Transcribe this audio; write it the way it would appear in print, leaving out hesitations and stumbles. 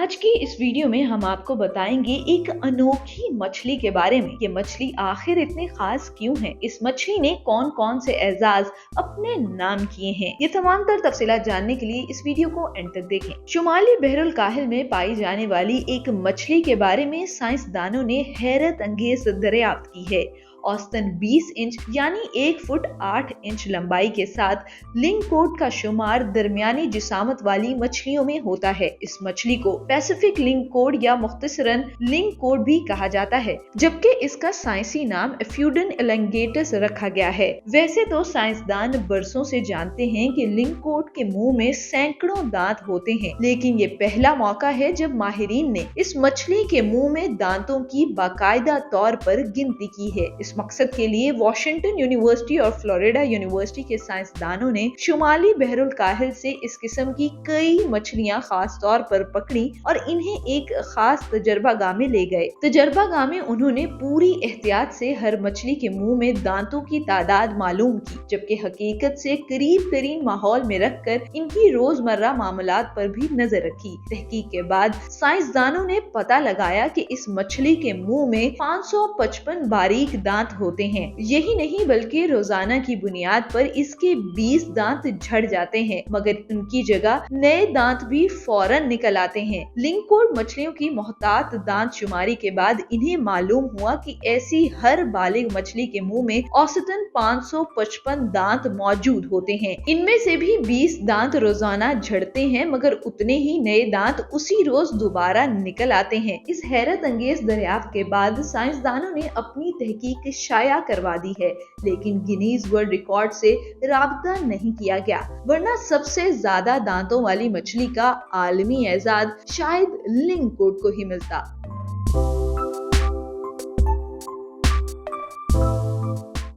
आज की इस वीडियो में हम आपको बताएंगे एक अनोखी मछली के बारे में। ये मछली आखिर इतनी खास क्यों है? इस मछली ने कौन कौन से एजाज अपने नाम किए हैं? ये तमाम तफसीलात जानने के लिए इस वीडियो को एंड तक देखें। शुमाली बहरुल काहिल में पाई जाने वाली एक मछली के बारे में साइंसदानों ने हैरत अंगेज दरियाफ्त की है। औसतन 20 इंच यानी 1 फुट 8 इंच लंबाई के साथ लिंककोड का शुमार दरमियानी जिसामत वाली मछलियों में होता है। इस मछली को पैसिफिक लिंककोड या मुख्तसरन लिंककोड भी कहा जाता है, जबकि इसका साइंसी नाम एफ्यूडन एलेंगेटस रखा गया है। वैसे तो साइंसदान बरसों से जानते हैं कि लिंककोड के मुंह में सैकड़ों दांत होते हैं, लेकिन ये पहला मौका है जब माहिरीन ने इस मछली के मुंह में दांतों की बाकायदा तौर पर गिनती की है। इस मकसद के लिए वाशिंगटन यूनिवर्सिटी और फ्लोरिडा यूनिवर्सिटी के साइंसदानों ने शुमाली बहरुल काहिल से इस किस्म की कई मछलियां खास तौर पर पकड़ी और इन्हें एक खास तजर्बागाह में ले गए। तजर्बागाह में उन्होंने पूरी एहतियात से हर मछली के मुंह में दांतों की तादाद मालूम की, जबकि हकीकत से करीब तरीन माहौल में रखकर इनकी रोजमर्रा मामलात पर भी नजर रखी। तहकीक के बाद साइंसदानों ने पता लगाया कि इस मछली के मुंह में 555 बारीक दांत होते हैं। यही नहीं बल्कि रोजाना की बुनियाद पर इसके 20 दांत झड़ जाते हैं, मगर उनकी जगह नए दांत भी फौरन निकल आते हैं। लिंककोड मछलियों की मोहतात दांत शुमारी के बाद इन्हें मालूम हुआ कि ऐसी हर बालिग मछली के मुंह में औसतन 555 दांत मौजूद होते हैं। इनमें से भी 20 दांत रोजाना झड़ते हैं, मगर उतने ही नए दांत उसी रोज दोबारा निकल आते हैं। इस हैरत अंगेज दरियाफ्त के बाद साइंसदानों ने अपनी तहकीक शाया करवा दी है, लेकिन गिनीज वर्ल्ड रिकॉर्ड से राब्ता नहीं किया गया, वरना सबसे ज्यादा दांतों वाली मछली का आलमी एजाज शायद लिंककोड को ही मिलता।